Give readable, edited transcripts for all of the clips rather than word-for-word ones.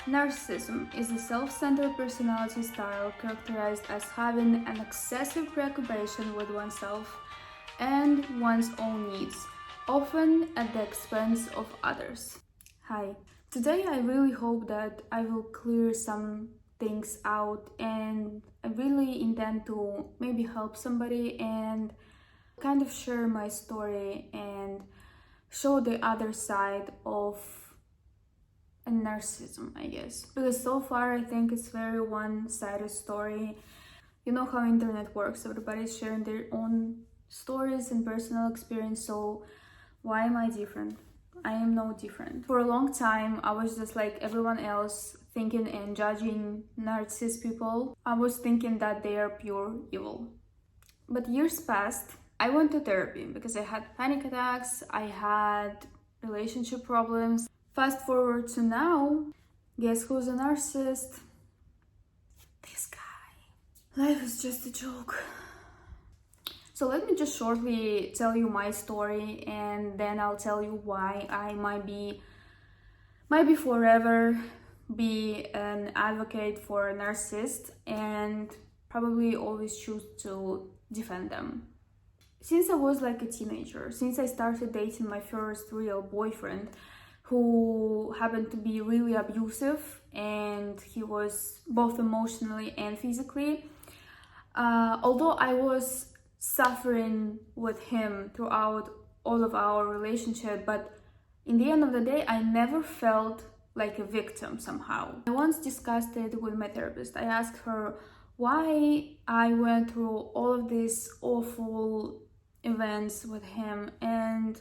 Narcissism is a self-centered personality style characterized as having an excessive preoccupation with oneself and one's own needs, often at the expense of others. Hi. Today I really hope that I will clear some things out, and I really intend to maybe help somebody and kind of share my story and show the other side of and narcissism, I guess, because so far I think it's very one-sided story. You know how internet works, everybody's sharing their own stories and personal experience, so why am I different? I am no different. For a long time I was just like everyone else, thinking and judging narcissist people. I was thinking that they are pure evil. But years passed, I went to therapy because I had panic attacks, I had relationship problems. Fast forward to now, guess who's a narcissist? This guy. Life is just a joke. So let me just shortly tell you my story, and then I'll tell you why I might be forever be an advocate for a narcissist and probably always choose to defend them. Since I was like a teenager, since I started dating my first real boyfriend, who happened to be really abusive, and he was both emotionally and physically. Although I was suffering with him throughout all of our relationship, but in the end of the day, I never felt like a victim somehow. I once discussed it with my therapist. I asked her why I went through all of these awful events with him and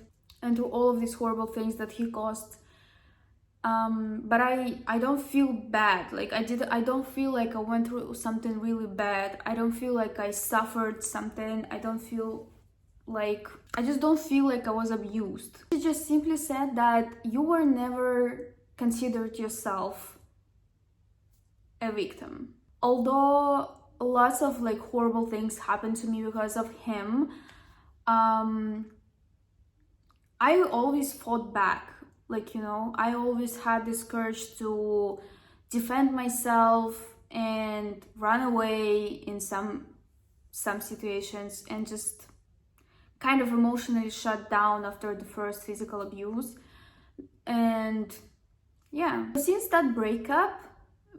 to all of these horrible things that he caused, but I don't feel bad. Like I don't feel like I went through something really bad. I don't feel like I suffered something. I just don't feel like I was abused. She just simply said that you were never considered yourself a victim. Although lots of like horrible things happened to me because of him, I always fought back. Like, you know, I always had this courage to defend myself and run away in some situations and just kind of emotionally shut down after the first physical abuse. And yeah, since that breakup,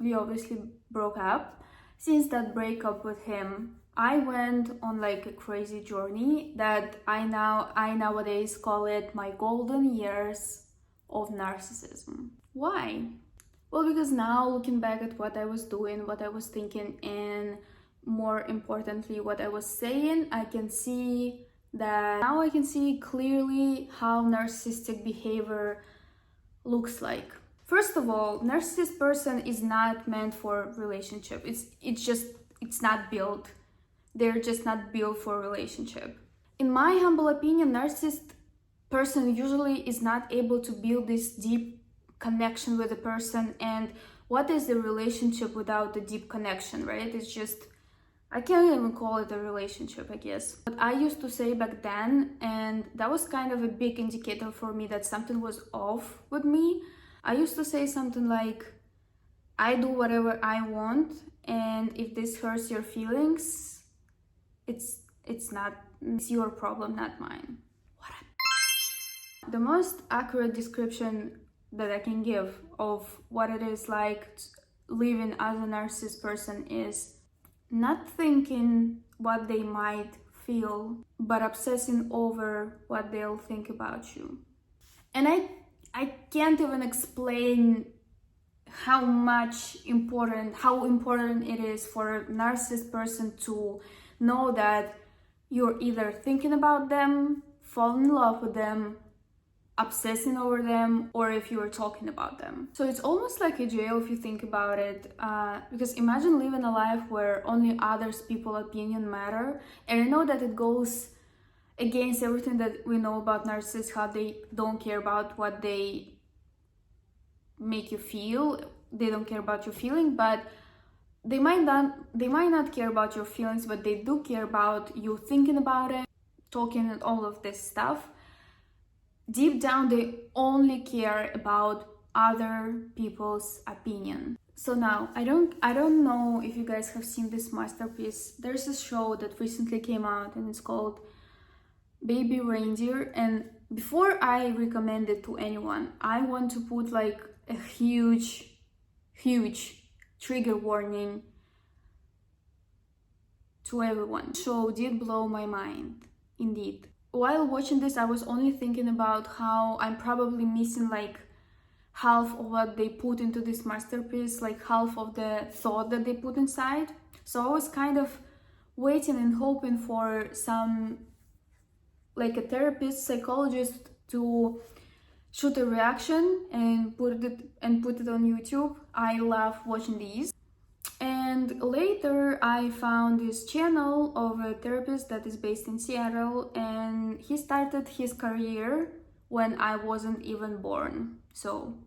we obviously broke up. Since that breakup with him, I went on like a crazy journey that I nowadays call it my golden years of narcissism. Why? Well, because now looking back at what I was doing, what I was thinking, and more importantly, what I was saying, I can see clearly how narcissistic behavior looks like. First of all, narcissist person is not meant for relationship. It's not built. They're just not built for relationship. In my humble opinion, narcissist person usually is not able to build this deep connection with a person. And what is the relationship without the deep connection, right? It's just, I can't even call it a relationship, I guess. But I used to say back then, and that was kind of a big indicator for me that something was off with me. I used to say something like, I do whatever I want, and if this hurts your feelings, it's your problem, not mine. The most accurate description that I can give of what it is like living as a narcissist person is not thinking what they might feel, but obsessing over what they'll think about you. And I can't even explain how important it is for a narcissist person to know that you're either thinking about them, falling in love with them, obsessing over them, or if you are talking about them. So it's almost like a jail if you think about it, because imagine living a life where only others people's opinion matter. And I know that it goes against everything that we know about narcissists, how they don't care about what they make you feel. They don't care about your feeling, but they might not care about your feelings, but they do care about you thinking about it, talking, and all of this stuff. Deep down, they only care about other people's opinion. So now, I don't know if you guys have seen this masterpiece. There's a show that recently came out and it's called Baby Reindeer, and before I recommend it to anyone, I want to put like a huge trigger warning to everyone. The show did blow my mind, indeed. While watching this, I was only thinking about how I'm probably missing like half of what they put into this masterpiece, like half of the thought that they put inside. So I was kind of waiting and hoping for some, like a therapist, psychologist, to shoot a reaction and put it on YouTube. I love watching these. And later I found this channel of a therapist that is based in Seattle, and he started his career when I wasn't even born. So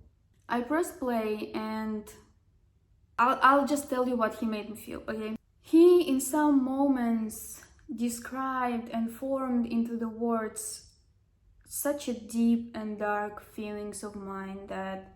I pressed play and I'll just tell you what he made me feel, okay? He, in some moments, described and formed into the words such a deep and dark feelings of mine that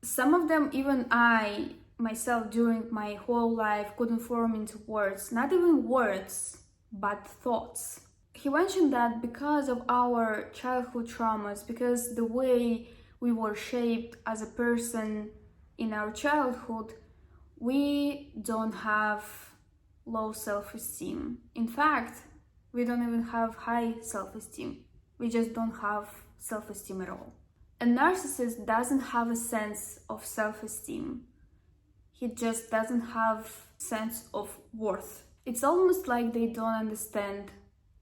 some of them even I myself during my whole life couldn't form into words. Not even words, but thoughts. He mentioned that because of our childhood traumas, because the way we were shaped as a person in our childhood, we don't have low self-esteem. In fact, we don't even have high self-esteem. We just don't have self-esteem at all. A narcissist doesn't have a sense of self-esteem. He just doesn't have sense of worth. It's almost like they don't understand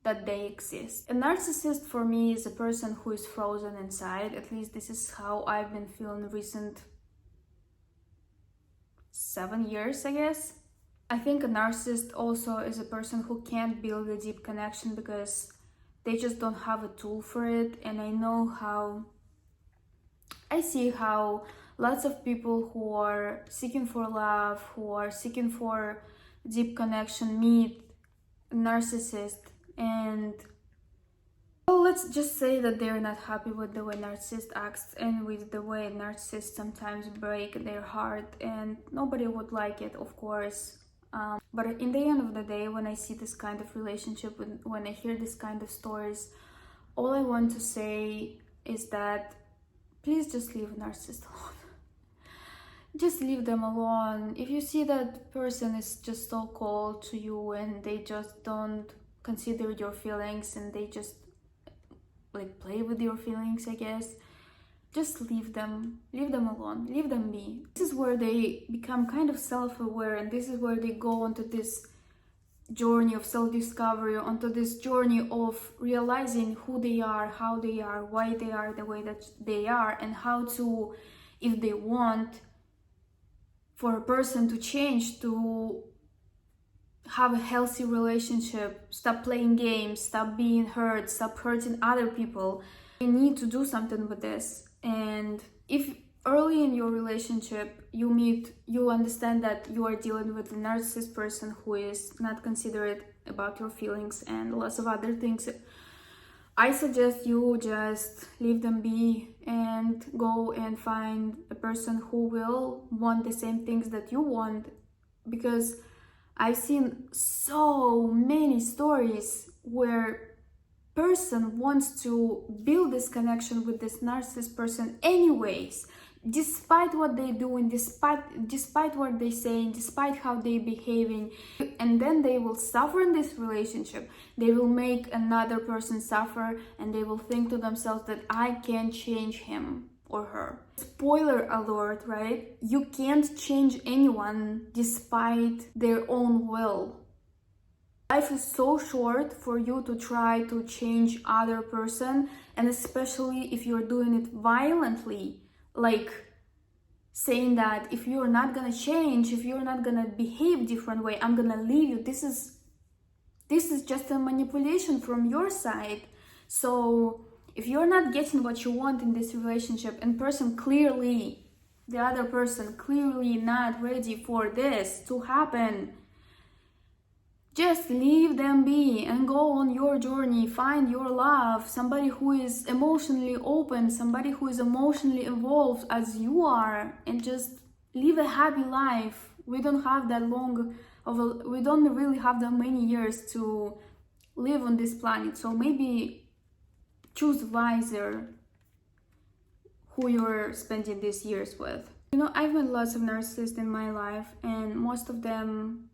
that they exist. A narcissist for me is a person who is frozen inside. At least this is how I've been feeling recent 7 years, I guess. I think a narcissist also is a person who can't build a deep connection because they just don't have a tool for it. And I see how lots of people who are seeking for love, who are seeking for deep connection, meet a narcissist, and well, let's just say that they're not happy with the way narcissist acts and with the way narcissists sometimes break their heart, and nobody would like it, of course. But in the end of the day, when I see this kind of relationship, when I hear this kind of stories, all I want to say is that please just leave a narcissist alone. Just leave them alone. If you see that person is just so cold to you and they just don't consider your feelings and they just like play with your feelings, I guess, just leave them alone, leave them be. This is where they become kind of self-aware, and this is where they go onto this journey of self-discovery, onto this journey of realizing who they are, how they are, why they are the way that they are, and how to, if they want, for a person to change, to have a healthy relationship, stop playing games, stop being hurt, stop hurting other people. You need to do something with this. And if early in your relationship you understand that you are dealing with a narcissist person who is not considerate about your feelings and lots of other things, I suggest you just leave them be and go and find a person who will want the same things that you want. Because I've seen so many stories where person wants to build this connection with this narcissist person anyways, despite what they doing, despite what they saying, despite how they behaving, and then they will suffer in this relationship. They will make another person suffer, and they will think to themselves that I can't change him or her. Spoiler alert, right? You can't change anyone despite their own will. Life is so short for you to try to change other person, and especially if you're doing it violently, like saying that if you're not gonna change, if you're not gonna behave different way, I'm gonna leave you. This is just a manipulation from your side. So if you're not getting what you want in this relationship, and the other person clearly not ready for this to happen, Just leave them be and go on your journey. Find your love, somebody who is emotionally open, somebody who is emotionally evolved as you are, and just live a happy life. We don't have that we don't really have that many years to live on this planet, so maybe choose wiser who you're spending these years with. You know, I've met lots of narcissists in my life, and most of them,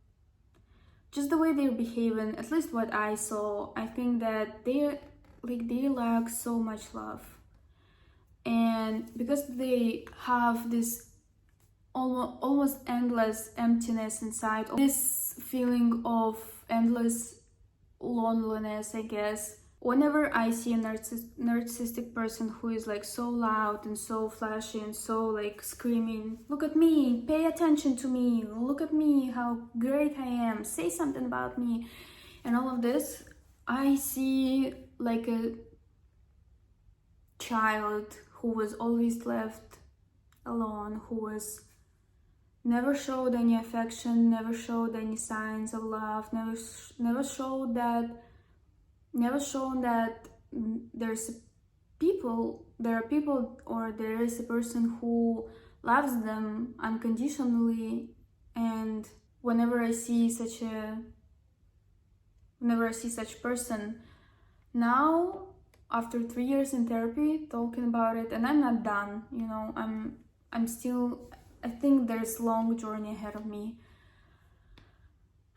just the way they're behaving, at least what I saw, I think that they lack so much love. And because they have this almost endless emptiness inside, this feeling of endless loneliness, I guess. Whenever I see a narcissistic person who is like so loud and so flashy and so like screaming, look at me, pay attention to me, look at me, how great I am, say something about me, and all of this, I see like a child who was always left alone, who was never showed any affection, never showed any signs of love, never shown that there are people, or there is a person who loves them unconditionally. And whenever I see such person now, after 3 years in therapy, talking about it, and I'm not done, you know, I'm still, I think there's a long journey ahead of me.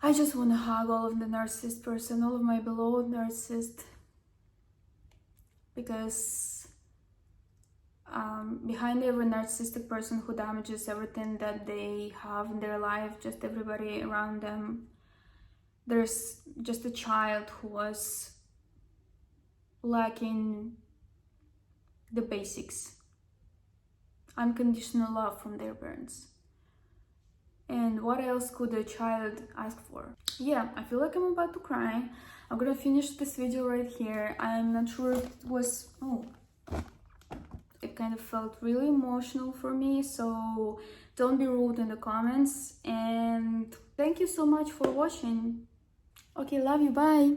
I just want to hug all of the narcissist person, all of my beloved narcissist, because behind every narcissistic person who damages everything that they have in their life, just everybody around them, there's just a child who was lacking the basics, unconditional love from their parents. And what else could a child ask for? Yeah, I feel like I'm about to cry. I'm gonna finish this video right here. I'm not sure if it was... it kind of felt really emotional for me, so don't be rude in the comments. And thank you so much for watching. Okay, love you, bye!